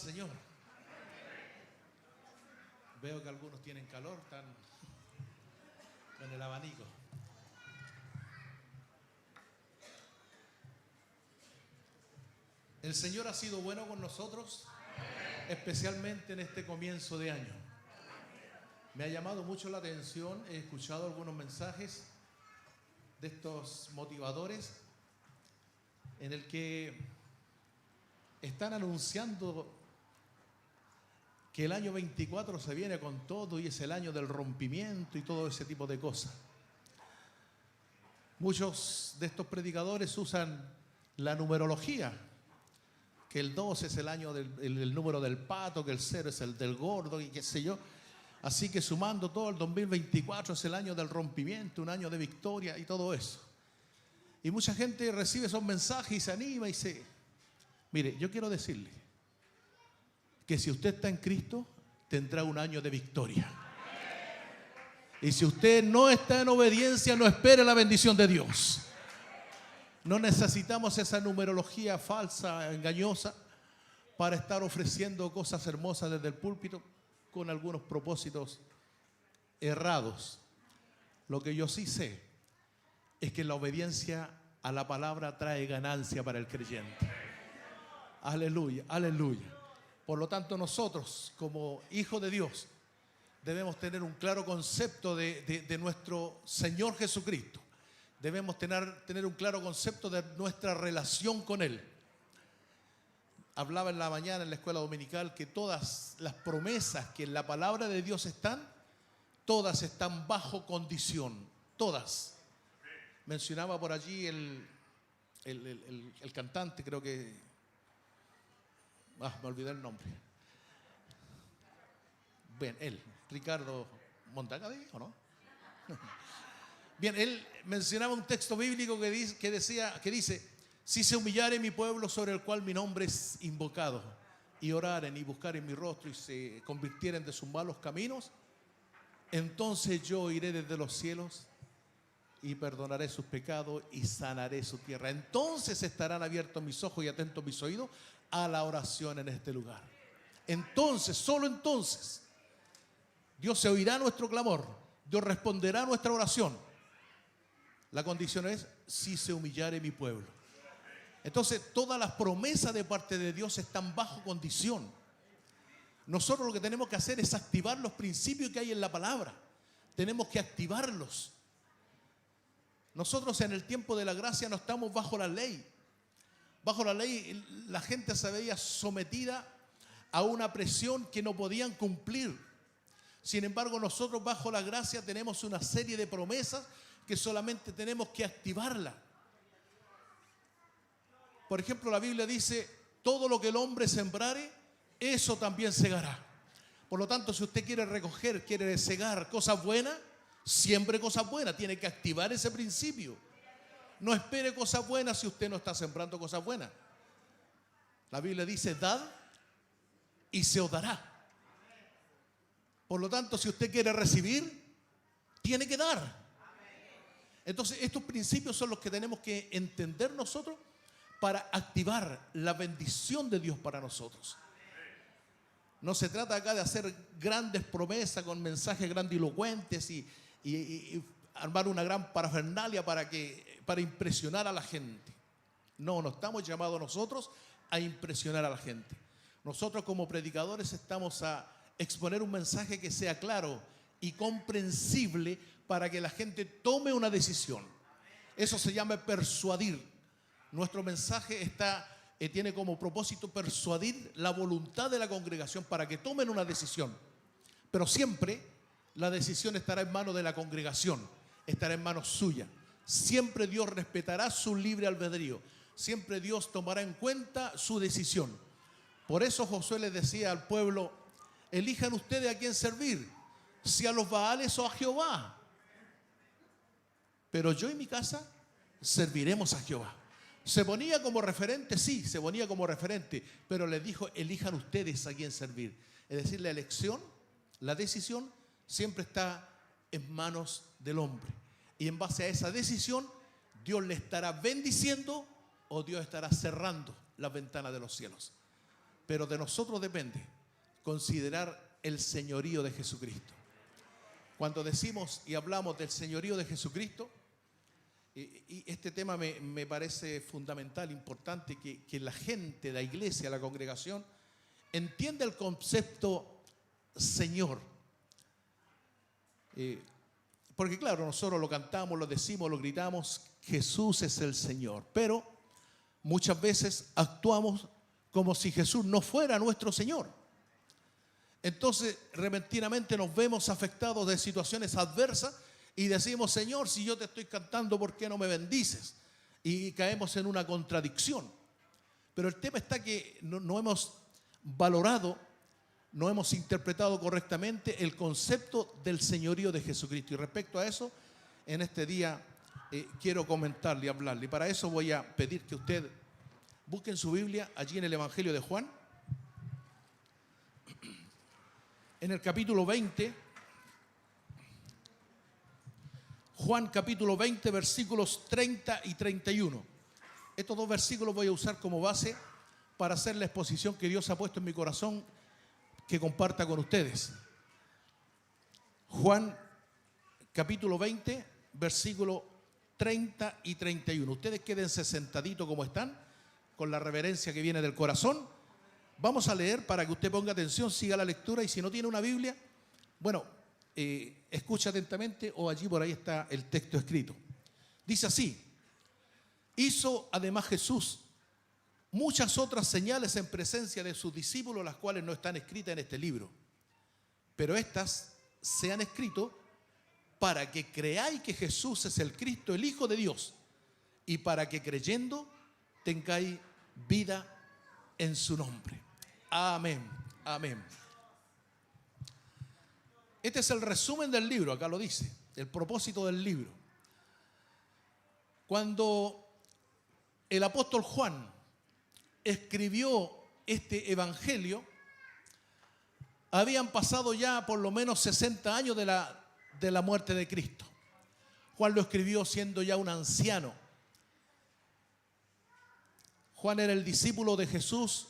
Señor. Veo que algunos tienen calor, están con el abanico. El Señor ha sido bueno con nosotros, especialmente en este comienzo de año. Me ha llamado mucho la atención, he escuchado algunos mensajes de estos motivadores en el que están anunciando que el año 24 se viene con todo y es el año del rompimiento y todo ese tipo de cosas. Muchos de estos predicadores usan la numerología, que el 2 es el año el número del pato, que el 0 es el del gordo y qué sé yo. Así que sumando todo, el 2024 es el año del rompimiento, un año de victoria y todo eso. Y mucha gente recibe esos mensajes y se anima y se... Mire, yo quiero decirle que si usted está en Cristo, tendrá un año de victoria. Y si usted no está en obediencia, no espere la bendición de Dios. No necesitamos esa numerología falsa, engañosa, para estar ofreciendo cosas hermosas desde el púlpito con algunos propósitos errados. Lo que yo sí sé es que la obediencia a la palabra trae ganancia para el creyente. Aleluya, aleluya. Por lo tanto, nosotros, como hijos de Dios, debemos tener un claro concepto de nuestro Señor Jesucristo. Debemos tener un claro concepto de nuestra relación con Él. Hablaba en la mañana en la escuela dominical que todas las promesas que en la palabra de Dios están, todas están bajo condición. Todas. Mencionaba por allí el cantante, creo que... me olvidé el nombre. Bien, él, Ricardo Montagadí, ¿o no? Bien, él mencionaba un texto bíblico que dice, si se humillare mi pueblo sobre el cual mi nombre es invocado, y oraren y buscaren mi rostro y se convirtieren de sus malos caminos, entonces yo iré desde los cielos y perdonaré sus pecados y sanaré su tierra. Entonces estarán abiertos mis ojos y atentos mis oídos a la oración en este lugar. Entonces, solo entonces, Dios se oirá nuestro clamor, Dios responderá nuestra oración. La condición es si se humillare mi pueblo. Entonces, todas las promesas de parte de Dios están bajo condición. Nosotros lo que tenemos que hacer es activar los principios que hay en la palabra. Tenemos que activarlos. Nosotros en el tiempo de la gracia no estamos bajo la ley. Bajo la ley la gente se veía sometida a una presión que no podían cumplir. Sin embargo, nosotros bajo la gracia tenemos una serie de promesas que solamente tenemos que activarla. Por ejemplo, la Biblia dice, todo lo que el hombre sembrare, eso también segará. Por lo tanto, si usted quiere recoger, quiere segar cosas buenas, siembre cosas buenas, tiene que activar ese principio. No espere cosas buenas si usted no está sembrando cosas buenas. La Biblia dice, dad y se os dará. Por lo tanto, si usted quiere recibir, tiene que dar. Entonces, estos principios son los que tenemos que entender nosotros para activar la bendición de Dios para nosotros. No se trata acá de hacer grandes promesas con mensajes grandilocuentes y armar una gran parafernalia para impresionar a la gente. No estamos llamados nosotros a impresionar a la gente. Nosotros como predicadores estamos a exponer un mensaje que sea claro y comprensible para que la gente tome una decisión. Eso se llama persuadir. Nuestro mensaje tiene como propósito persuadir la voluntad de la congregación para que tomen una decisión. Pero siempre la decisión estará en manos de la congregación, estará en manos suyas. Siempre Dios respetará su libre albedrío. Siempre Dios tomará en cuenta su decisión. Por eso Josué les decía al pueblo, elijan ustedes a quién servir, si a los Baales o a Jehová. Pero yo y mi casa serviremos a Jehová. Se ponía como referente, sí, se ponía como referente, pero les dijo, elijan ustedes a quién servir. Es decir, la elección, la decisión, siempre está en manos del hombre. Y en base a esa decisión, Dios le estará bendiciendo o Dios estará cerrando las ventanas de los cielos. pero de nosotros depende considerar el señorío de Jesucristo. Cuando decimos y hablamos del señorío de Jesucristo, y este tema me parece fundamental, importante, que la gente, la iglesia, la congregación, entienda el concepto Señor. Porque claro, nosotros lo cantamos, lo decimos, lo gritamos, Jesús es el Señor. Pero muchas veces actuamos como si Jesús no fuera nuestro Señor. Entonces, repentinamente nos vemos afectados de situaciones adversas y decimos, Señor, si yo te estoy cantando, ¿por qué no me bendices? Y caemos en una contradicción. Pero el tema está que no hemos valorado, no hemos interpretado correctamente el concepto del señorío de Jesucristo. Y respecto a eso, en este día quiero comentarle y hablarle. Y para eso voy a pedir que usted busque en su Biblia, allí en el Evangelio de Juan, en el capítulo 20, Juan capítulo 20, versículos 30 y 31. Estos dos versículos voy a usar como base para hacer la exposición que Dios ha puesto en mi corazón que comparta con ustedes. Juan capítulo 20, versículo 30 y 31. Ustedes quédense sentaditos como están, con la reverencia que viene del corazón. Vamos a leer para que usted ponga atención, siga la lectura, y si no tiene una Biblia, bueno, escucha atentamente o allí por ahí está el texto escrito. Dice así: hizo además Jesús muchas otras señales en presencia de sus discípulos, las cuales no están escritas en este libro. Pero estas se han escrito para que creáis que Jesús es el Cristo, el Hijo de Dios, y para que creyendo tengáis vida en su nombre. Amén, amén. Este es el resumen del libro, acá lo dice, el propósito del libro. Cuando el apóstol Juan escribió este evangelio, habían pasado ya por lo menos 60 años de la muerte de Cristo. Juan lo escribió siendo ya un anciano. Juan era el discípulo de Jesús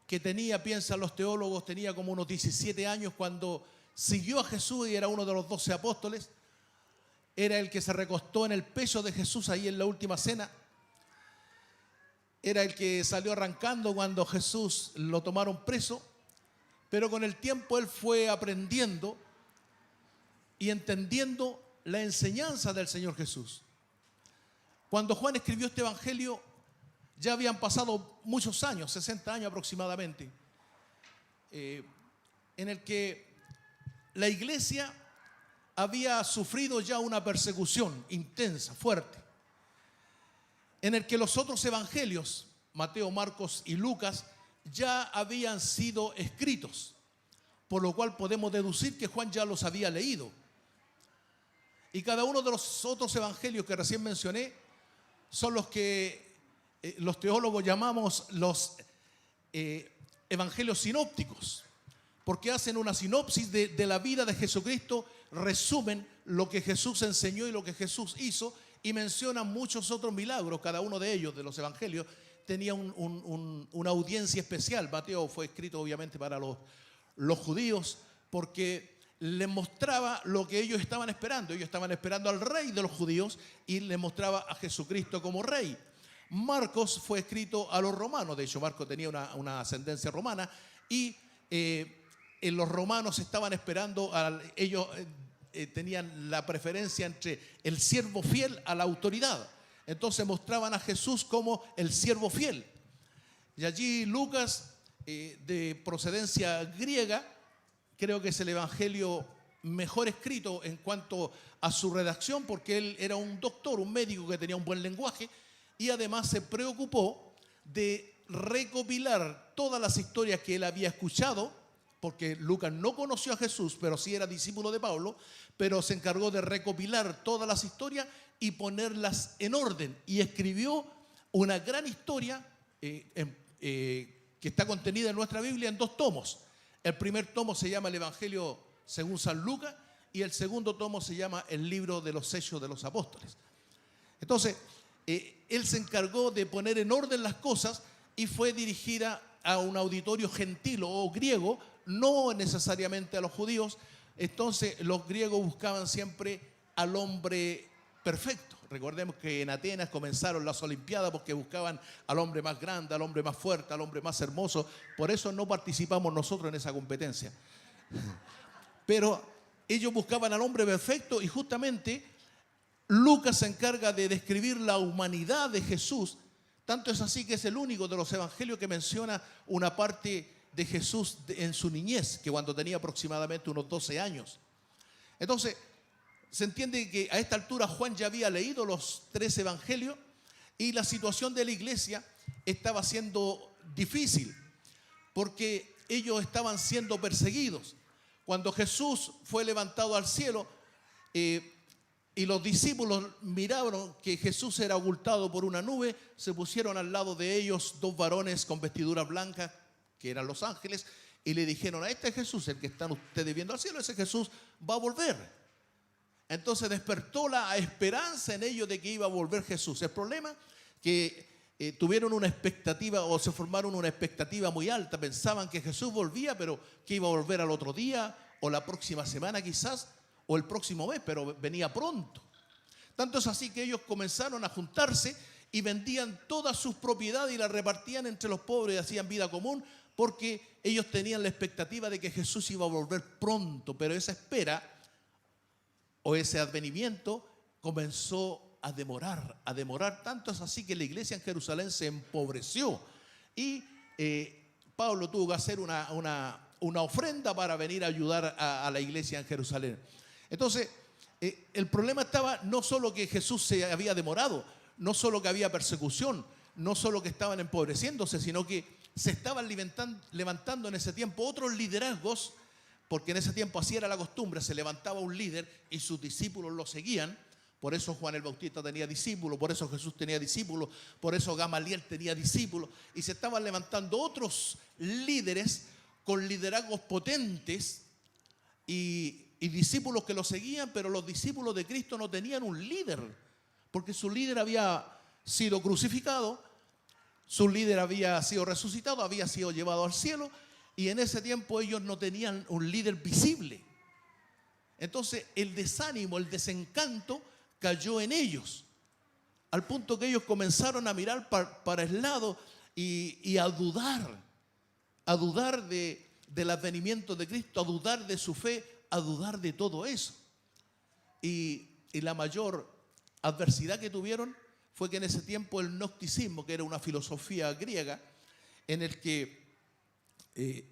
que tenía, piensan los teólogos, tenía como unos 17 años cuando siguió a Jesús y era uno de los 12 apóstoles. Era el que se recostó en el pecho de Jesús ahí en la última cena. Era el que salió arrancando cuando Jesús lo tomaron preso. Pero con el tiempo él fue aprendiendo y entendiendo la enseñanza del Señor Jesús. Cuando Juan escribió este evangelio, ya habían pasado muchos años, 60 años aproximadamente, en el que la iglesia había sufrido ya una persecución intensa, fuerte, en el que los otros evangelios, Mateo, Marcos y Lucas, ya habían sido escritos, por lo cual podemos deducir que Juan ya los había leído. Y cada uno de los otros evangelios que recién mencioné son los que los teólogos llamamos los evangelios sinópticos, porque hacen una sinopsis de la vida de Jesucristo, resumen lo que Jesús enseñó y lo que Jesús hizo, y mencionan muchos otros milagros. Cada uno de ellos, de los evangelios, tenía una audiencia especial. Mateo fue escrito obviamente para los judíos, porque les mostraba lo que ellos estaban esperando. Ellos estaban esperando al rey de los judíos y les mostraba a Jesucristo como rey. Marcos fue escrito a los romanos. De hecho, Marcos tenía una ascendencia romana y los romanos estaban esperando, ellos tenían la preferencia entre el siervo fiel a la autoridad. Entonces mostraban a Jesús como el siervo fiel. Y allí Lucas, de procedencia griega, creo que es el evangelio mejor escrito en cuanto a su redacción, porque él era un doctor, un médico que tenía un buen lenguaje, y además se preocupó de recopilar todas las historias que él había escuchado, porque Lucas no conoció a Jesús, pero sí era discípulo de Pablo, pero se encargó de recopilar todas las historias y ponerlas en orden, y escribió una gran historia que está contenida en nuestra Biblia en 2 tomos. El primer tomo se llama el Evangelio según San Lucas y el segundo tomo se llama el libro de los Hechos de los Apóstoles. Entonces, él se encargó de poner en orden las cosas y fue dirigida a un auditorio gentil o griego, no necesariamente a los judíos. Entonces los griegos buscaban siempre al hombre perfecto. Recordemos que en Atenas comenzaron las Olimpiadas porque buscaban al hombre más grande, al hombre más fuerte, al hombre más hermoso. Por eso no participamos nosotros en esa competencia. Pero ellos buscaban al hombre perfecto, y justamente Lucas se encarga de describir la humanidad de Jesús. Tanto es así que es el único de los evangelios que menciona una parte de Jesús en su niñez, que cuando tenía aproximadamente unos 12 años. Entonces, se entiende que a esta altura Juan ya había leído los 3 evangelios y la situación de la iglesia estaba siendo difícil porque ellos estaban siendo perseguidos. Cuando Jesús fue levantado al cielo y los discípulos miraron que Jesús era ocultado por una nube, se pusieron al lado de ellos 2 varones con vestiduras blancas, que eran los ángeles, y le dijeron: a este Jesús, el que están ustedes viendo al cielo, ese Jesús va a volver. Entonces despertó la esperanza en ellos de que iba a volver Jesús. El problema es que tuvieron una expectativa, o se formaron una expectativa muy alta. Pensaban que Jesús volvía, pero que iba a volver al otro día, o la próxima semana quizás, o el próximo mes, pero venía pronto. Tanto es así que ellos comenzaron a juntarse y vendían todas sus propiedades y las repartían entre los pobres y hacían vida común, porque ellos tenían la expectativa de que Jesús iba a volver pronto. Pero esa espera o ese advenimiento comenzó a demorar. Tanto es así que la iglesia en Jerusalén se empobreció y Pablo tuvo que hacer una ofrenda para venir a ayudar a la iglesia en Jerusalén. Entonces, el problema estaba no solo que Jesús se había demorado, no solo que había persecución, no solo que estaban empobreciéndose, sino que se estaban levantando en ese tiempo otros liderazgos, porque en ese tiempo así era la costumbre: se levantaba un líder y sus discípulos lo seguían. Por eso Juan el Bautista tenía discípulos, por eso Jesús tenía discípulos, por eso Gamaliel tenía discípulos, y se estaban levantando otros líderes con liderazgos potentes y discípulos que lo seguían. Pero los discípulos de Cristo no tenían un líder, porque su líder había sido crucificado, su líder había sido resucitado, había sido llevado al cielo, y en ese tiempo ellos no tenían un líder visible. Entonces el desánimo, el desencanto cayó en ellos, al punto que ellos comenzaron a mirar para el lado y a dudar del advenimiento de Cristo, a dudar de su fe, a dudar de todo eso. Y la mayor adversidad que tuvieron fue que en ese tiempo el gnosticismo, que era una filosofía griega, en el que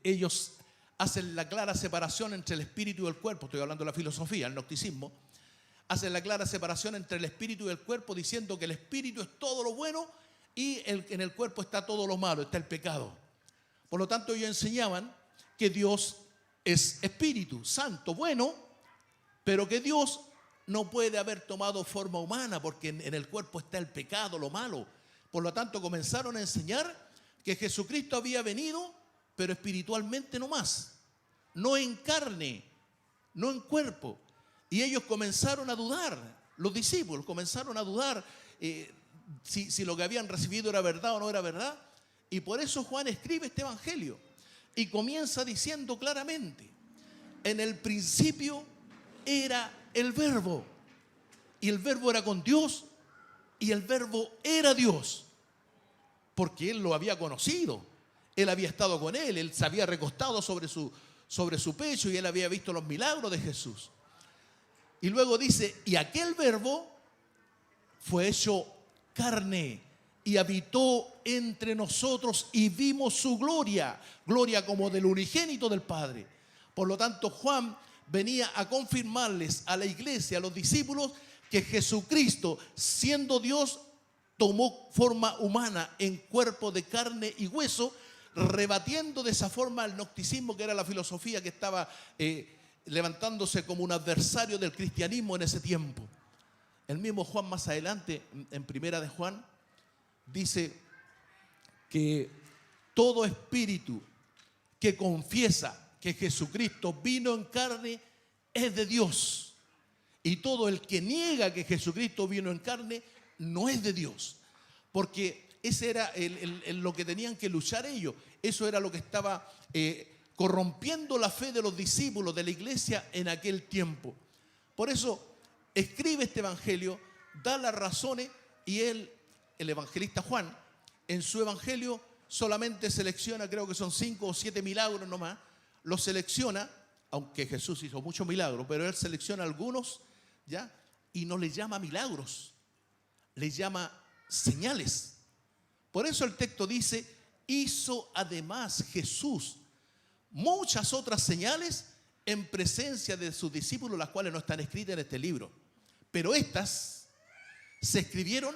ellos hacen la clara separación entre el espíritu y el cuerpo. Estoy hablando de la filosofía, el gnosticismo. Hacen la clara separación entre el espíritu y el cuerpo, diciendo que el espíritu es todo lo bueno y en el cuerpo está todo lo malo, está el pecado. Por lo tanto, ellos enseñaban que Dios es espíritu santo, bueno, pero que Dios no puede haber tomado forma humana porque en el cuerpo está el pecado, lo malo. Por lo tanto, comenzaron a enseñar que Jesucristo había venido, pero espiritualmente no más, no en carne, no en cuerpo. Y ellos comenzaron a dudar, los discípulos comenzaron a dudar si lo que habían recibido era verdad o no era verdad. Y por eso Juan escribe este evangelio y comienza diciendo claramente: en el principio era el Verbo, y el Verbo era con Dios, y el Verbo era Dios, porque Él lo había conocido. Él había estado con él se había recostado sobre su pecho y él había visto los milagros de Jesús. Y luego dice: y aquel Verbo fue hecho carne y habitó entre nosotros y vimos su gloria, gloria como del unigénito del Padre. Por lo tanto, Juan venía a confirmarles a la iglesia, a los discípulos, que Jesucristo, siendo Dios, tomó forma humana en cuerpo de carne y hueso, rebatiendo de esa forma el gnosticismo, que era la filosofía que estaba levantándose como un adversario del cristianismo en ese tiempo. El mismo Juan más adelante, en Primera de Juan, dice que todo espíritu que confiesa que Jesucristo vino en carne es de Dios, y todo el que niega que Jesucristo vino en carne no es de Dios, porque ese era lo que tenían que luchar ellos. Eso era lo que estaba corrompiendo la fe de los discípulos de la iglesia en aquel tiempo. Por eso escribe este evangelio, da las razones, y el evangelista Juan, en su evangelio solamente selecciona, creo que son 5 o 7 milagros nomás, los selecciona, aunque Jesús hizo muchos milagros, pero él selecciona algunos, ¿ya? Y no le llama milagros, le llama señales. Por eso el texto dice, hizo además Jesús muchas otras señales en presencia de sus discípulos, las cuales no están escritas en este libro. Pero estas se escribieron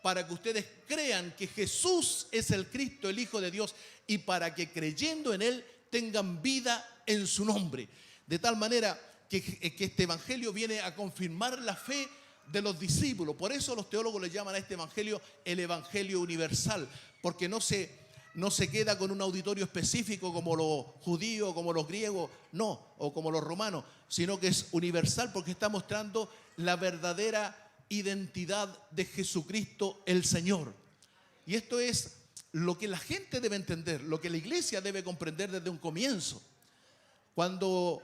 para que ustedes crean que Jesús es el Cristo, el Hijo de Dios, y para que creyendo en Él tengan vida en su nombre. De tal manera que este evangelio viene a confirmar la fe de los discípulos. Por eso los teólogos le llaman a este evangelio el evangelio universal, porque no se queda con un auditorio específico como los judíos, como los griegos, no, o como los romanos, sino que es universal porque está mostrando la verdadera identidad de Jesucristo el Señor. Y esto es lo que la gente debe entender, lo que la iglesia debe comprender desde un comienzo. Cuando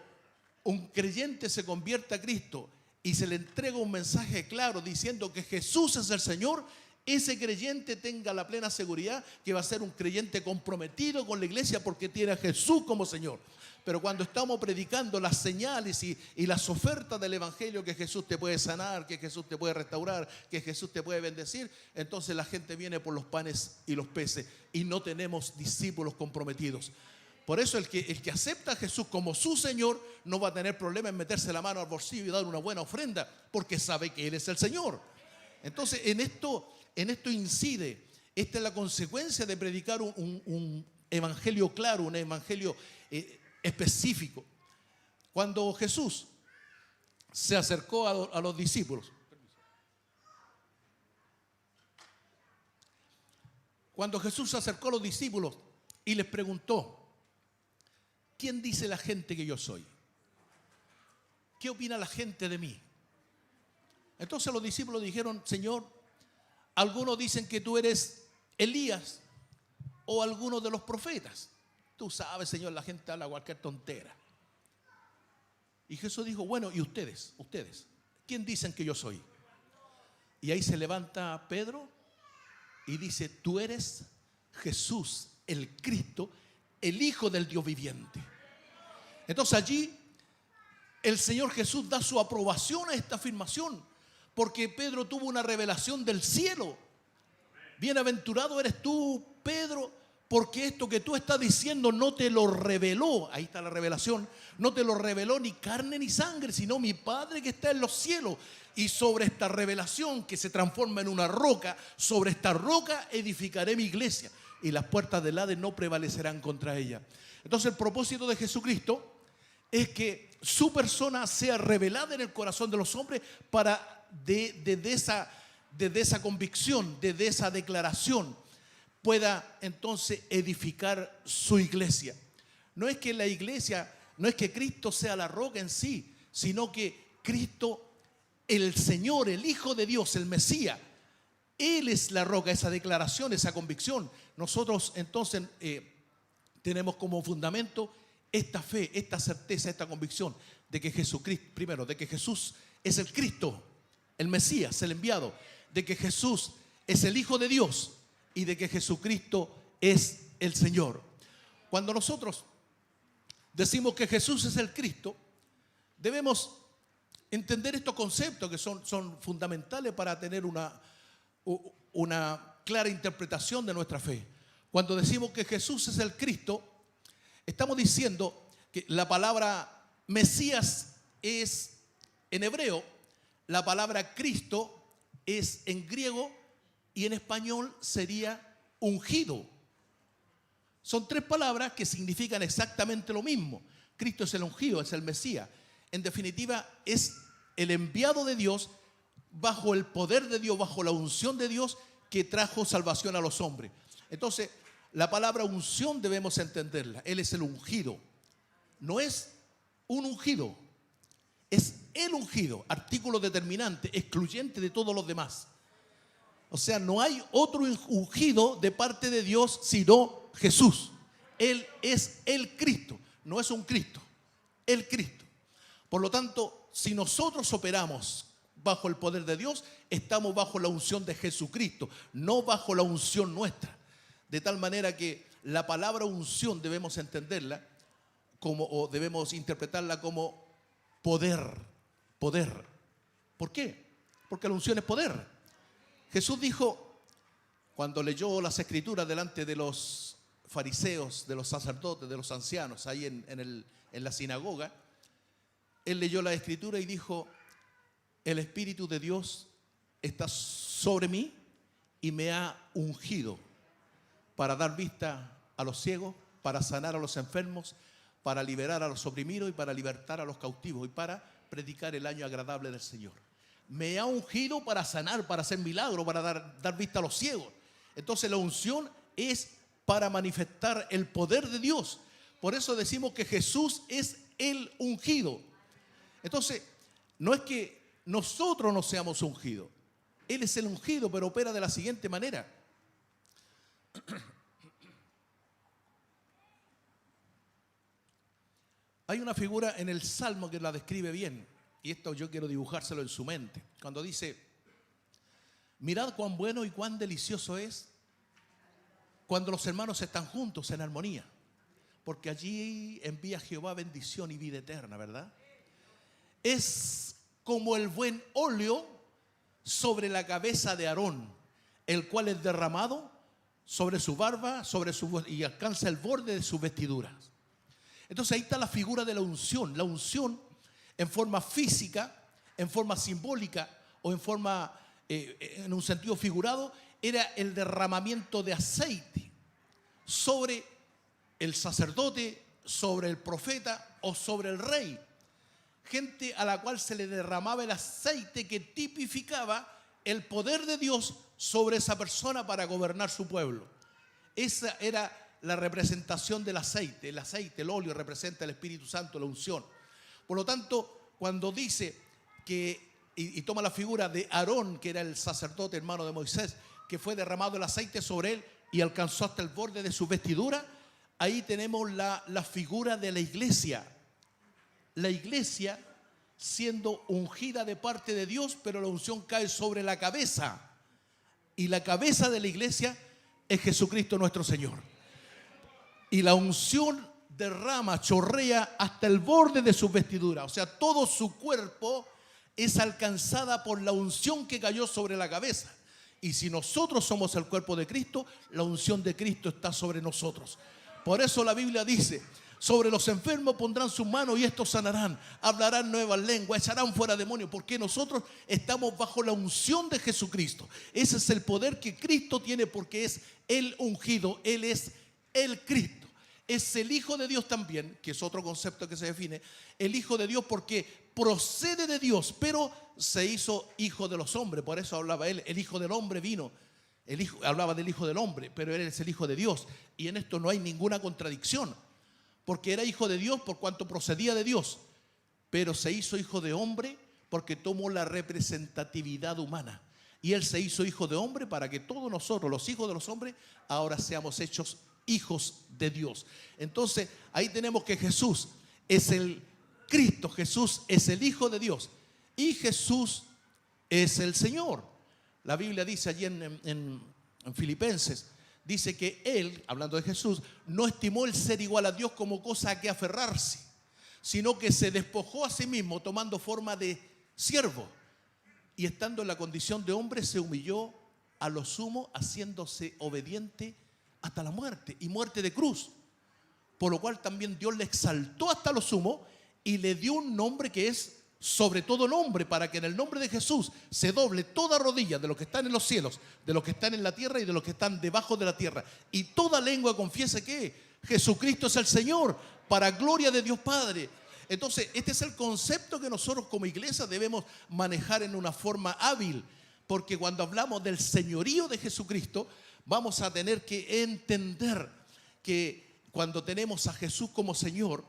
un creyente se convierte a Cristo y se le entrega un mensaje claro diciendo que Jesús es el Señor, ese creyente tenga la plena seguridad que va a ser un creyente comprometido con la iglesia porque tiene a Jesús como Señor. Pero cuando estamos predicando las señales y las ofertas del evangelio, que Jesús te puede sanar, que Jesús te puede restaurar, que Jesús te puede bendecir, entonces la gente viene por los panes y los peces y no tenemos discípulos comprometidos. Por eso el que acepta a Jesús como su Señor no va a tener problema en meterse la mano al bolsillo y dar una buena ofrenda porque sabe que Él es el Señor. Entonces en esto incide, esta es la consecuencia de predicar un evangelio claro, un evangelio específico. Cuando Jesús se acercó a los discípulos, y les preguntó, ¿quién dice la gente que yo soy? ¿Qué opina la gente de mí? Entonces los discípulos dijeron, Señor, algunos dicen que tú eres Elías o alguno de los profetas. Tú sabes, Señor, la gente habla cualquier tontera. Y Jesús dijo, bueno, ¿y ustedes? ¿Quién dicen que yo soy? Y ahí se levanta Pedro y dice, tú eres Jesús, el Cristo, el Hijo del Dios viviente. Entonces allí el Señor Jesús da su aprobación a esta afirmación, porque Pedro tuvo una revelación del cielo. Bienaventurado eres tú, Pedro, porque esto que tú estás diciendo no te lo reveló, ahí está la revelación, no te lo reveló ni carne ni sangre, sino mi Padre que está en los cielos. Y sobre esta revelación que se transforma en una roca, sobre esta roca edificaré mi iglesia y las puertas del Hades no prevalecerán contra ella. Entonces el propósito de Jesucristo es que su persona sea revelada en el corazón de los hombres para desde esa convicción, desde esa declaración, pueda entonces edificar su iglesia. No es que la iglesia, no es que Cristo sea la roca en sí, sino que Cristo, el Señor, el Hijo de Dios, el Mesías, Él es la roca, esa declaración, esa convicción. Nosotros entonces tenemos como fundamento esta fe, esta certeza, esta convicción de que Jesucristo, primero, de que Jesús es el Cristo, el Mesías, el enviado, de que Jesús es el Hijo de Dios y de que Jesucristo es el Señor. Cuando nosotros decimos que Jesús es el Cristo, debemos entender estos conceptos que son fundamentales para tener una clara interpretación de nuestra fe. Cuando decimos que Jesús es el Cristo, estamos diciendo que la palabra Mesías es en hebreo, la palabra Cristo es en griego y en español sería ungido. Son tres palabras que significan exactamente lo mismo. Cristo es el ungido, es el Mesías. En definitiva, es el enviado de Dios bajo el poder de Dios, bajo la unción de Dios que trajo salvación a los hombres. Entonces, la palabra unción debemos entenderla. Él es el ungido. No es un ungido, es el ungido, artículo determinante, excluyente de todos los demás. O sea, no hay otro ungido de parte de Dios sino Jesús. Él es el Cristo, no es un Cristo, el Cristo. Por lo tanto, si nosotros operamos bajo el poder de Dios, estamos bajo la unción de Jesucristo, no bajo la unción nuestra. De tal manera que la palabra unción debemos entenderla como, o debemos interpretarla como poder, poder. ¿Por qué? Porque la unción es poder. Jesús dijo, cuando leyó las escrituras delante de los fariseos, de los sacerdotes, de los ancianos, ahí en la sinagoga, él leyó la escritura y dijo, el Espíritu de Dios está sobre mí y me ha ungido para dar vista a los ciegos, para sanar a los enfermos, para liberar a los oprimidos y para libertar a los cautivos y para predicar el año agradable del Señor. Me ha ungido para sanar, para hacer milagros, para dar vista a los ciegos. Entonces la unción es para manifestar el poder de Dios. Por eso decimos que Jesús es el ungido. Entonces, no es que nosotros no seamos ungidos. Él es el ungido, pero opera de la siguiente manera. Hay una figura en el Salmo que la describe bien. Y esto yo quiero dibujárselo en su mente. Cuando dice, mirad cuán bueno y cuán delicioso es cuando los hermanos están juntos en armonía. Porque allí envía Jehová bendición y vida eterna, ¿verdad? Es como el buen óleo sobre la cabeza de Aarón, el cual es derramado sobre su barba, y alcanza el borde de sus vestiduras. Entonces ahí está la figura de la unción. La unción en forma física, en forma simbólica o en un sentido figurado, era el derramamiento de aceite sobre el sacerdote, sobre el profeta o sobre el rey. Gente a la cual se le derramaba el aceite que tipificaba el poder de Dios sobre esa persona para gobernar su pueblo. Esa era la representación del aceite. El aceite, el óleo, representa el Espíritu Santo, la unción. Por lo tanto, cuando dice que, y toma la figura de Aarón, que era el sacerdote hermano de Moisés, que fue derramado el aceite sobre él y alcanzó hasta el borde de su vestidura, ahí tenemos la figura de la iglesia. La iglesia siendo ungida de parte de Dios, pero la unción cae sobre la cabeza. Y la cabeza de la iglesia es Jesucristo nuestro Señor. Y la unción derrama, chorrea hasta el borde de sus vestiduras. O sea, todo su cuerpo es alcanzada por la unción que cayó sobre la cabeza. Y si nosotros somos el cuerpo de Cristo, la unción de Cristo está sobre nosotros. Por eso la Biblia dice, sobre los enfermos pondrán sus manos y estos sanarán, hablarán nuevas lenguas, echarán fuera demonios, porque nosotros estamos bajo la unción de Jesucristo. Ese es el poder que Cristo tiene, porque es el ungido, Él es el Cristo. Es el Hijo de Dios también, que es otro concepto que se define, el Hijo de Dios porque procede de Dios, pero se hizo Hijo de los hombres. Por eso hablaba él, el Hijo del Hombre vino. Hablaba del Hijo del Hombre, pero él es el Hijo de Dios. Y en esto no hay ninguna contradicción, porque era Hijo de Dios por cuanto procedía de Dios, pero se hizo Hijo de Hombre porque tomó la representatividad humana. Y Él se hizo Hijo de Hombre para que todos nosotros, los hijos de los hombres, ahora seamos hechos hijos de Dios. Entonces ahí tenemos que Jesús es el Cristo, Jesús es el Hijo de Dios y Jesús es el Señor. La Biblia dice allí en Filipenses, dice que Él, hablando de Jesús, no estimó el ser igual a Dios como cosa a que aferrarse, sino que se despojó a sí mismo tomando forma de siervo y estando en la condición de hombre se humilló a lo sumo, haciéndose obediente hasta la muerte y muerte de cruz, por lo cual también Dios le exaltó hasta lo sumo y le dio un nombre que es sobre todo nombre, para que en el nombre de Jesús se doble toda rodilla de los que están en los cielos, de los que están en la tierra y de los que están debajo de la tierra, y toda lengua confiese que Jesucristo es el Señor, para gloria de Dios Padre. Entonces este es el concepto que nosotros como iglesia debemos manejar en una forma hábil, porque cuando hablamos del señorío de Jesucristo vamos a tener que entender que cuando tenemos a Jesús como Señor,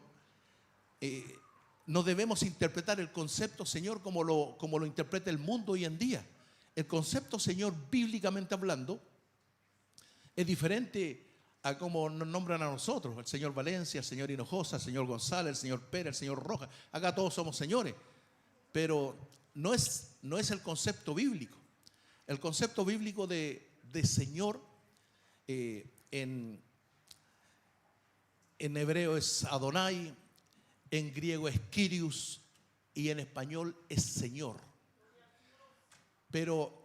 no debemos interpretar el concepto Señor como lo interpreta el mundo hoy en día. el concepto Señor, bíblicamente hablando, es diferente a como nos nombran a nosotros, el señor Valencia, el señor Hinojosa, el señor González, el señor Pérez, el señor Rojas. Acá todos somos señores, pero no es el concepto bíblico. El concepto bíblico de Señor en hebreo es Adonai, en griego es Kyrios y en español es Señor. Pero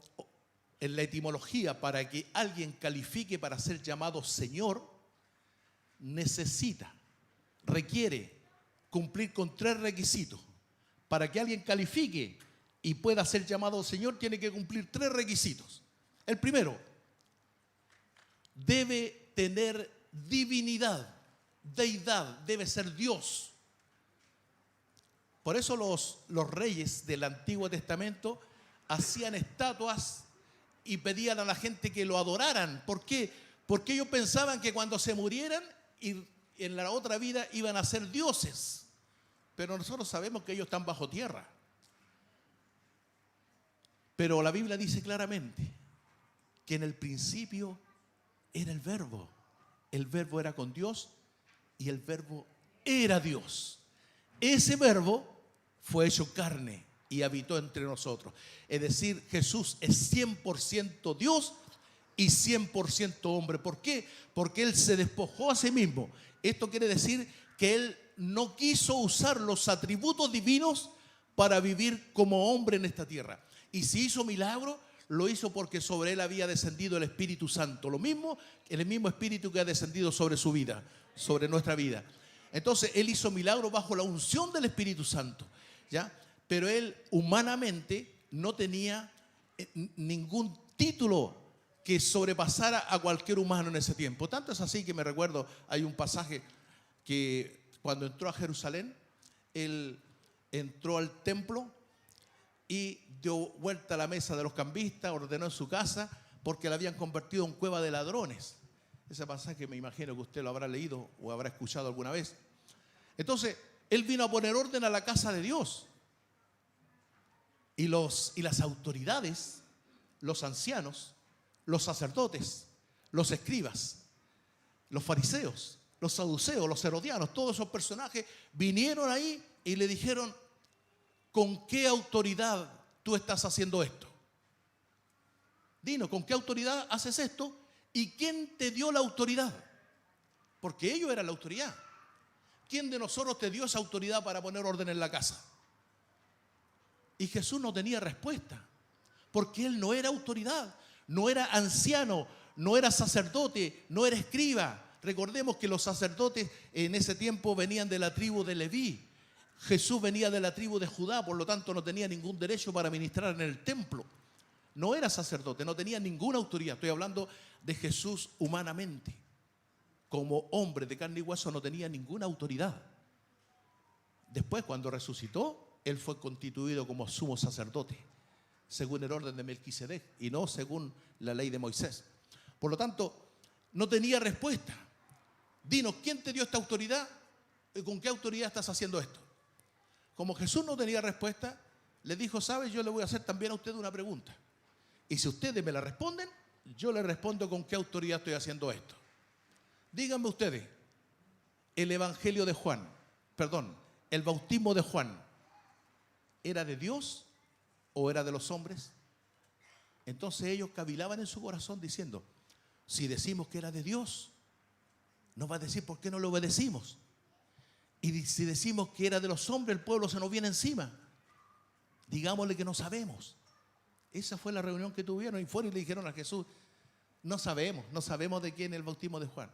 en la etimología, para que alguien califique para ser llamado Señor, requiere cumplir con 3 requisitos. Para que alguien califique y pueda ser llamado Señor, tiene que cumplir 3 requisitos. El primero, debe tener divinidad, deidad, debe ser Dios. Por eso los reyes del Antiguo Testamento hacían estatuas y pedían a la gente que lo adoraran. ¿Por qué? Porque ellos pensaban que cuando se murieran y en la otra vida iban a ser dioses. Pero nosotros sabemos que ellos están bajo tierra. Pero la Biblia dice claramente que en el principio era el Verbo. El Verbo era con Dios y el Verbo era Dios. Ese Verbo fue hecho carne y habitó entre nosotros. Es decir, Jesús es 100% Dios y 100% hombre. ¿Por qué? Porque Él se despojó a sí mismo. Esto quiere decir que Él no quiso usar los atributos divinos para vivir como hombre en esta tierra. Y si hizo milagro, lo hizo porque sobre Él había descendido el Espíritu Santo. Lo mismo, el mismo Espíritu que ha descendido sobre su vida, sobre nuestra vida. Entonces, Él hizo milagro bajo la unción del Espíritu Santo, ¿ya? Pero Él humanamente no tenía ningún título que sobrepasara a cualquier humano en ese tiempo. Tanto es así que me recuerdo, hay un pasaje que cuando entró a Jerusalén, Él entró al templo y dio vuelta a la mesa de los cambistas, ordenó en su casa, porque la habían convertido en cueva de ladrones. Ese pasaje me imagino que usted lo habrá leído o habrá escuchado alguna vez. Entonces, Él vino a poner orden a la casa de Dios. Y las autoridades, los ancianos, los sacerdotes, los escribas, los fariseos, los saduceos, los herodianos, todos esos personajes vinieron ahí y le dijeron: ¿con qué autoridad tú estás haciendo esto? Dinos, ¿con qué autoridad haces esto? ¿Y quién te dio la autoridad? Porque ellos eran la autoridad. ¿Quién de nosotros te dio esa autoridad para poner orden en la casa? Y Jesús no tenía respuesta, porque Él no era autoridad, no era anciano, no era sacerdote, no era escriba. Recordemos que los sacerdotes en ese tiempo venían de la tribu de Leví. Jesús venía de la tribu de Judá, por lo tanto no tenía ningún derecho para ministrar en el templo. No era sacerdote, no tenía ninguna autoridad. Estoy hablando de Jesús humanamente. Como hombre de carne y hueso no tenía ninguna autoridad. Después, cuando resucitó, Él fue constituido como sumo sacerdote, según el orden de Melquisedec y no según la ley de Moisés. Por lo tanto, no tenía respuesta. Dinos, ¿quién te dio esta autoridad? ¿Con qué autoridad estás haciendo esto? Como Jesús no tenía respuesta, le dijo: ¿sabes? Yo le voy a hacer también a usted una pregunta. Y si ustedes me la responden, yo le respondo con qué autoridad estoy haciendo esto. Díganme ustedes, el evangelio de Juan, el bautismo de Juan, ¿era de Dios o era de los hombres? Entonces ellos cavilaban en su corazón diciendo: si decimos que era de Dios, nos va a decir por qué no lo obedecimos. Y si decimos que era de los hombres, el pueblo se nos viene encima. Digámosle que no sabemos. Esa fue la reunión que tuvieron y fueron y le dijeron a Jesús: no sabemos de quién es el bautismo de Juan.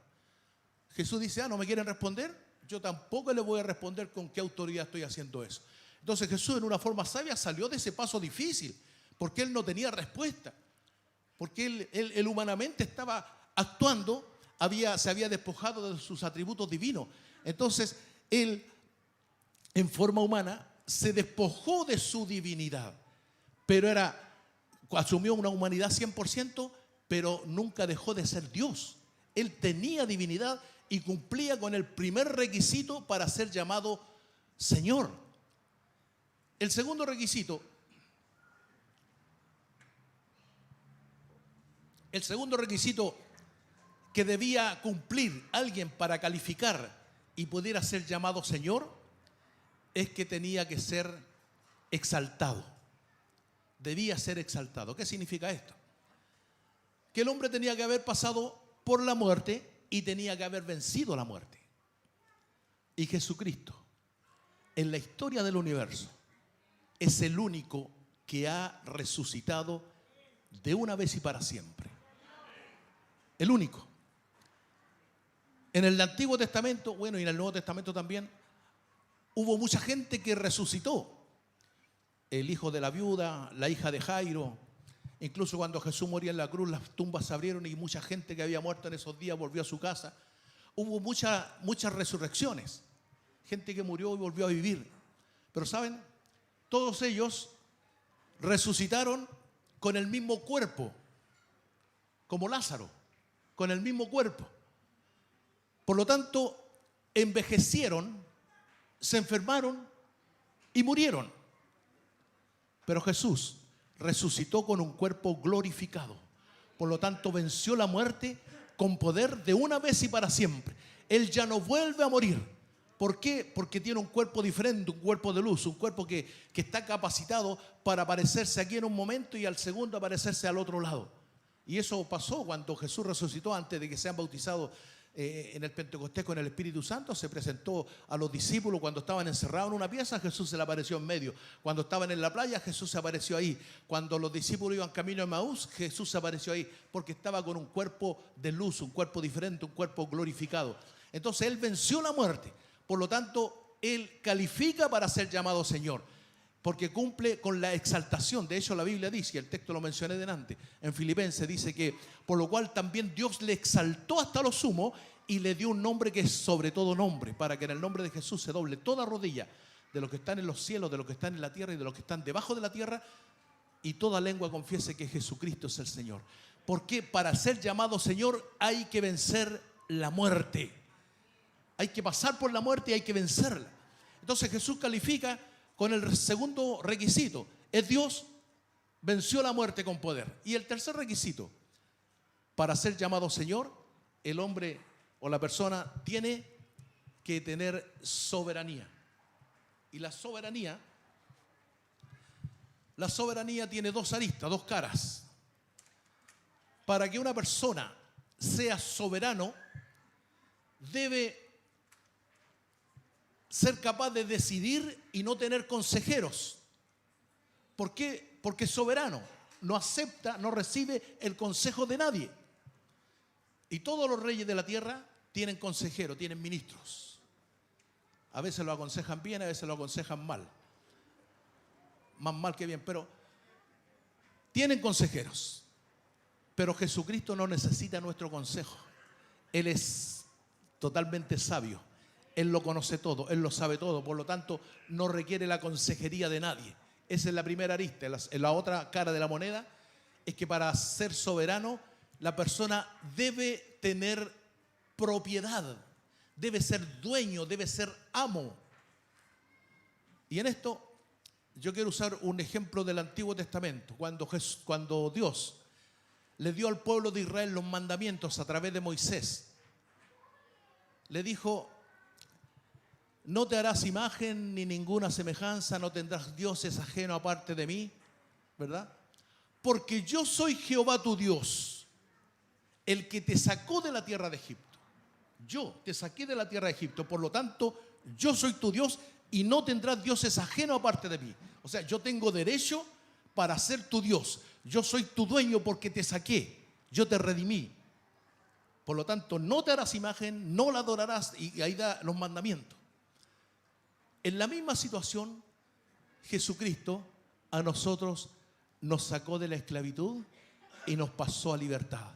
Jesús dice: ¿no me quieren responder? Yo tampoco le voy a responder con qué autoridad estoy haciendo eso. Entonces Jesús, en una forma sabia, salió de ese paso difícil, porque Él no tenía respuesta, porque él humanamente estaba actuando, se había despojado de sus atributos divinos. Entonces Él, en forma humana, se despojó de su divinidad, pero asumió una humanidad 100%, pero nunca dejó de ser Dios. Él tenía divinidad y cumplía con el primer requisito para ser llamado Señor. El segundo requisito El segundo requisito que debía cumplir alguien para calificar y pudiera ser llamado Señor es que tenía que ser exaltado. Debía ser exaltado. ¿Qué significa esto? Que el hombre tenía que haber pasado por la muerte y tenía que haber vencido la muerte. Y Jesucristo, en la historia del universo, es el único que ha resucitado de una vez y para siempre. El único. En el Antiguo Testamento, bueno, y en el Nuevo Testamento también, hubo mucha gente que resucitó. El hijo de la viuda, la hija de Jairo. Incluso cuando Jesús moría en la cruz, las tumbas se abrieron y mucha gente que había muerto en esos días volvió a su casa. Hubo muchas resurrecciones. Gente que murió y volvió a vivir. Pero ¿saben? Todos ellos resucitaron con el mismo cuerpo, como Lázaro, con el mismo cuerpo. Por lo tanto, envejecieron, se enfermaron y murieron. Pero Jesús resucitó con un cuerpo glorificado. Por lo tanto, venció la muerte con poder de una vez y para siempre. Él ya no vuelve a morir. ¿Por qué? Porque tiene un cuerpo diferente, un cuerpo de luz, un cuerpo que está capacitado para aparecerse aquí en un momento y al segundo aparecerse al otro lado. Y eso pasó cuando Jesús resucitó antes de que sean bautizados en el Pentecostés con el Espíritu Santo. Se presentó a los discípulos cuando estaban encerrados en una pieza. Jesús se le apareció en medio. Cuando estaban en la playa, Jesús se apareció ahí. Cuando los discípulos iban camino a Emaús, Jesús se apareció ahí porque estaba con un cuerpo de luz, un cuerpo diferente, un cuerpo glorificado. Entonces Él venció la muerte. Por lo tanto, Él califica para ser llamado Señor, porque cumple con la exaltación. De hecho, la Biblia dice, y el texto lo mencioné delante, en Filipenses dice que, por lo cual también Dios le exaltó hasta lo sumo y le dio un nombre que es sobre todo nombre, para que en el nombre de Jesús se doble toda rodilla de los que están en los cielos, de los que están en la tierra y de los que están debajo de la tierra, y toda lengua confiese que Jesucristo es el Señor. Porque para ser llamado Señor hay que vencer la muerte. Hay que pasar por la muerte y hay que vencerla. Entonces Jesús califica con el segundo requisito. Es Dios, venció la muerte con poder. Y el tercer requisito, para ser llamado Señor, el hombre o la persona tiene que tener soberanía. Y la soberanía tiene dos aristas, dos caras. Para que una persona sea soberano, debe ser capaz de decidir y no tener consejeros. ¿Por qué? Porque es soberano. No acepta, no recibe el consejo de nadie. Y todos los reyes de la tierra tienen consejeros, tienen ministros. A veces lo aconsejan bien, a veces lo aconsejan mal. Más mal que bien, pero tienen consejeros. Pero Jesucristo no necesita nuestro consejo. Él es totalmente sabio. Él lo conoce todo, Él lo sabe todo, por lo tanto no requiere la consejería de nadie. Esa es la primera arista. La otra cara de la moneda es que para ser soberano la persona debe tener propiedad, debe ser dueño, debe ser amo. Y en esto yo quiero usar un ejemplo del Antiguo Testamento, cuando Dios le dio al pueblo de Israel los mandamientos a través de Moisés. Le dijo: no te harás imagen ni ninguna semejanza, no tendrás dioses ajenos aparte de mí, ¿verdad? Porque yo soy Jehová tu Dios, el que te sacó de la tierra de Egipto. Yo te saqué de la tierra de Egipto, por lo tanto, yo soy tu Dios y no tendrás dioses ajenos aparte de mí. O sea, yo tengo derecho para ser tu Dios. Yo soy tu dueño porque te saqué, yo te redimí. Por lo tanto, no te harás imagen, no la adorarás, y ahí da los mandamientos. En la misma situación, Jesucristo a nosotros nos sacó de la esclavitud y nos pasó a libertad.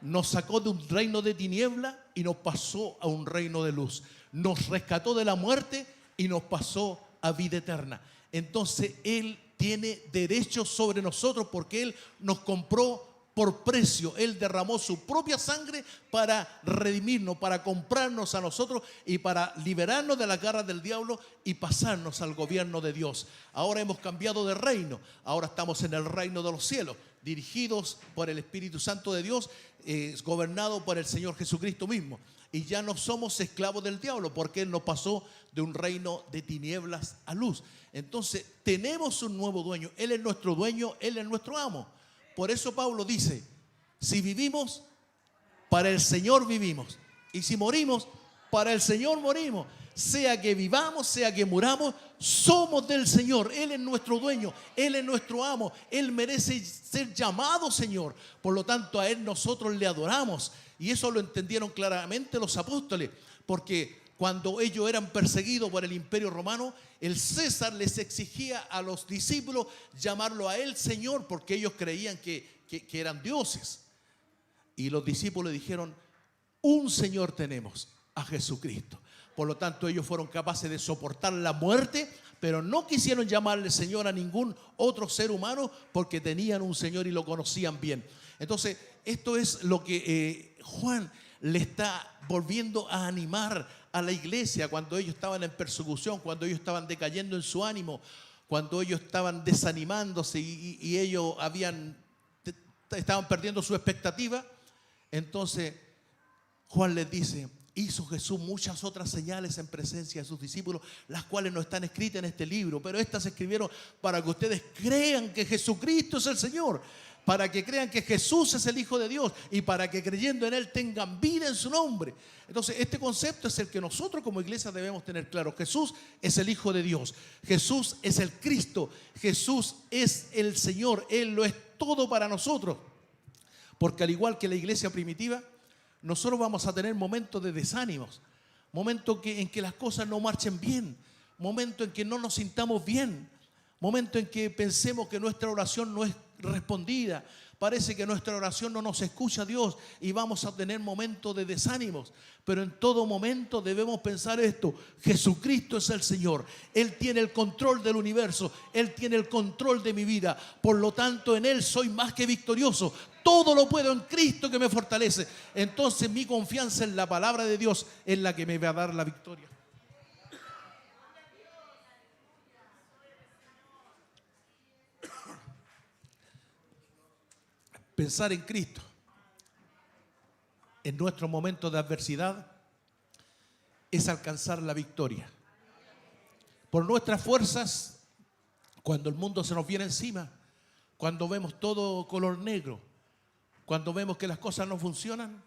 Nos sacó de un reino de tiniebla y nos pasó a un reino de luz. Nos rescató de la muerte y nos pasó a vida eterna. Entonces Él tiene derechos sobre nosotros porque Él nos compró por precio. Él derramó su propia sangre para redimirnos, para comprarnos a nosotros y para liberarnos de las garras del diablo y pasarnos al gobierno de Dios. Ahora hemos cambiado de reino. Ahora estamos en el reino de los cielos, dirigidos por el Espíritu Santo de Dios, gobernado por el Señor Jesucristo mismo. Y ya no somos esclavos del diablo, porque Él nos pasó de un reino de tinieblas a luz. Entonces tenemos un nuevo dueño. Él es nuestro dueño, Él es nuestro amo. Por eso Pablo dice: si vivimos, para el Señor vivimos, y si morimos, para el Señor morimos. Sea que vivamos, sea que muramos, somos del Señor. Él es nuestro dueño, Él es nuestro amo. Él merece ser llamado Señor. Por lo tanto, a Él nosotros le adoramos. Y eso lo entendieron claramente los apóstoles, porque cuando ellos eran perseguidos por el imperio romano, el César les exigía a los discípulos llamarlo a él Señor, porque ellos creían que eran dioses. Y los discípulos dijeron: un Señor tenemos, a Jesucristo. Por lo tanto, ellos fueron capaces de soportar la muerte, pero no quisieron llamarle Señor a ningún otro ser humano, porque tenían un Señor y lo conocían bien. Entonces, esto es lo que Juan le está volviendo a animar a la iglesia cuando ellos estaban en persecución, cuando ellos estaban decayendo en su ánimo, cuando ellos estaban desanimándose y ellos estaban perdiendo su expectativa. Entonces Juan les dice: hizo Jesús muchas otras señales en presencia de sus discípulos, las cuales no están escritas en este libro, pero estas se escribieron para que ustedes crean que Jesucristo es el Señor, para que crean que Jesús es el Hijo de Dios y para que creyendo en Él tengan vida en su nombre. Entonces este concepto es el que nosotros como iglesia debemos tener claro. Jesús es el Hijo de Dios, Jesús es el Cristo, Jesús es el Señor. Él lo es todo para nosotros, porque al igual que la iglesia primitiva, nosotros vamos a tener momentos de desánimos, momentos en que las cosas no marchen bien, momentos en que no nos sintamos bien, momentos en que pensemos que nuestra oración no es respondida, parece que nuestra oración no nos escucha Dios y vamos a tener momentos de desánimos. Pero en todo momento debemos pensar esto: Jesucristo es el Señor, Él tiene el control del universo, Él tiene el control de mi vida. Por lo tanto, en Él soy más que victorioso. Todo lo puedo en Cristo que me fortalece. Entonces mi confianza en la palabra de Dios es la que me va a dar la victoria. Pensar en Cristo en nuestros momentos de adversidad es alcanzar la victoria. Por nuestras fuerzas, cuando el mundo se nos viene encima, cuando vemos todo color negro, cuando vemos que las cosas no funcionan,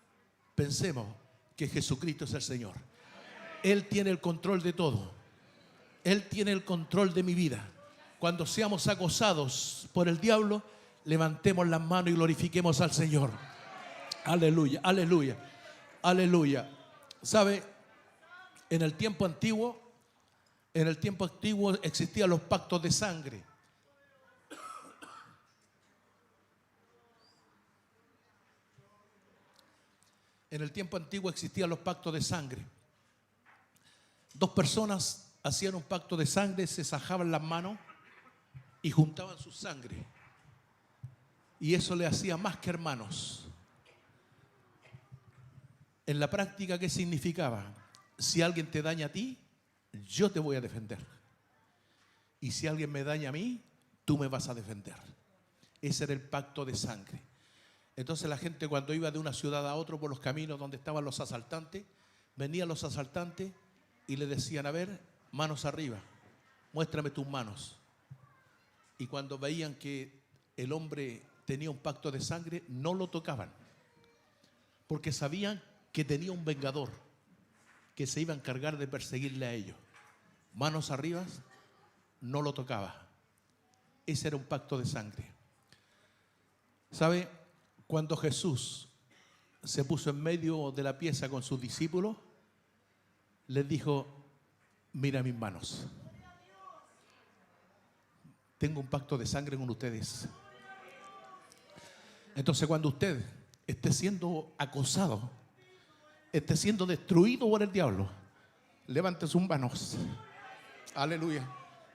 pensemos que Jesucristo es el Señor. Él tiene el control de todo. Él tiene el control de mi vida. Cuando seamos acosados por el diablo, levantemos las manos y glorifiquemos al Señor. Aleluya, aleluya, aleluya. ¿Sabe? En el tiempo antiguo existían los pactos de sangre. En el tiempo antiguo existían los pactos de sangre. Dos personas hacían un pacto de sangre, se sajaban las manos y juntaban su sangre. Y eso le hacía más que hermanos. En la práctica, ¿qué significaba? Si alguien te daña a ti, yo te voy a defender. Y si alguien me daña a mí, tú me vas a defender. Ese era el pacto de sangre. Entonces la gente, cuando iba de una ciudad a otra por los caminos donde estaban los asaltantes, venían los asaltantes y le decían: a ver, manos arriba, muéstrame tus manos. Y cuando veían que el hombre tenía un pacto de sangre, no lo tocaban, porque sabían que tenía un vengador que se iba a encargar de perseguirle a ellos. Manos arriba, no lo tocaba. Ese era un pacto de sangre. ¿Sabe? Cuando Jesús se puso en medio de la pieza con sus discípulos, les dijo: mira mis manos, tengo un pacto de sangre con ustedes. Entonces, cuando usted esté siendo acosado, esté siendo destruido por el diablo, levante sus manos. Aleluya.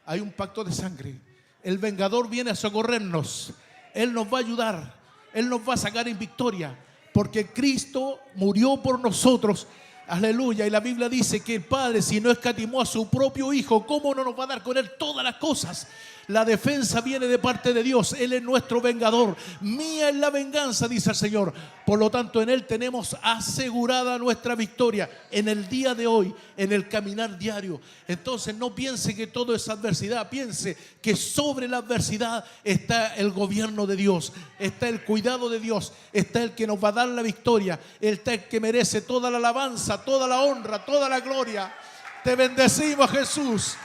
Hay un pacto de sangre. El vengador viene a socorrernos. Él nos va a ayudar. Él nos va a sacar en victoria, porque Cristo murió por nosotros. Aleluya. Y la Biblia dice que el Padre, si no escatimó a su propio Hijo, ¿cómo no nos va a dar con Él todas las cosas? La defensa viene de parte de Dios. Él es nuestro vengador. Mía es la venganza, dice el Señor. Por lo tanto, en Él tenemos asegurada nuestra victoria en el día de hoy, en el caminar diario. Entonces, no piense que todo es adversidad. Piense que sobre la adversidad está el gobierno de Dios, está el cuidado de Dios, está el que nos va a dar la victoria, está el que merece toda la alabanza, toda la honra, toda la gloria. Te bendecimos, Jesús.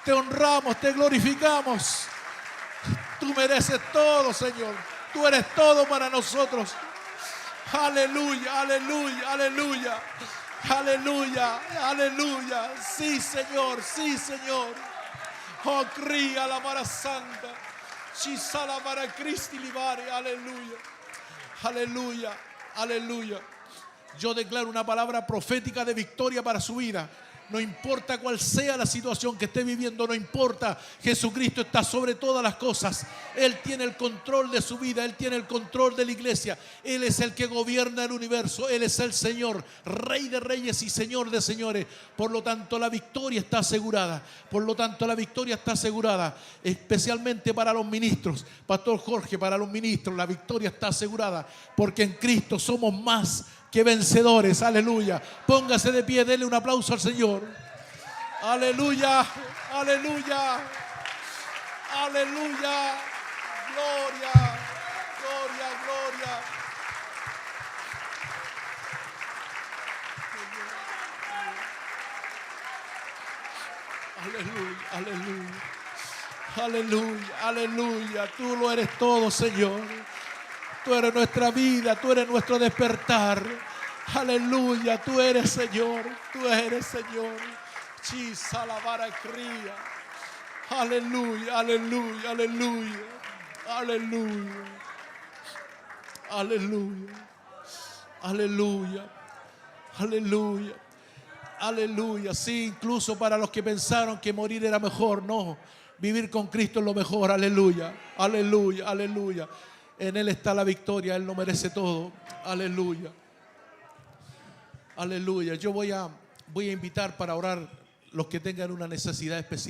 Te honramos, te glorificamos. Tú mereces todo, Señor. Tú eres todo para nosotros. Aleluya, aleluya, aleluya. Aleluya, aleluya. Sí, Señor, sí, Señor. Oh, cría la Mara Santa. Chisala para Cristi Libare. Aleluya. Aleluya, aleluya. Yo declaro una palabra profética de victoria para su vida. No importa cuál sea la situación que esté viviendo, no importa. Jesucristo está sobre todas las cosas. Él tiene el control de su vida. Él tiene el control de la iglesia. Él es el que gobierna el universo. Él es el Señor, Rey de reyes y Señor de señores. Por lo tanto, la victoria está asegurada. Por lo tanto, la victoria está asegurada. Especialmente para los ministros. Pastor Jorge, para los ministros, la victoria está asegurada. Porque en Cristo somos más que vencedores. Aleluya. Póngase de pie, denle un aplauso al Señor. Aleluya, aleluya, aleluya. Gloria, gloria, gloria. Aleluya, aleluya. Aleluya, aleluya. Tú lo eres todo, Señor. Tú eres nuestra vida, tú eres nuestro despertar. Aleluya, tú eres Señor, tú eres Señor. Chisalabara cría. Aleluya, aleluya, aleluya. Aleluya. Aleluya. Aleluya. Aleluya. Aleluya. Sí, incluso para los que pensaron que morir era mejor, no. Vivir con Cristo es lo mejor. Aleluya. Aleluya, aleluya. En Él está la victoria, Él lo merece todo. Aleluya. Aleluya. Yo voy a invitar para orar los que tengan una necesidad especial.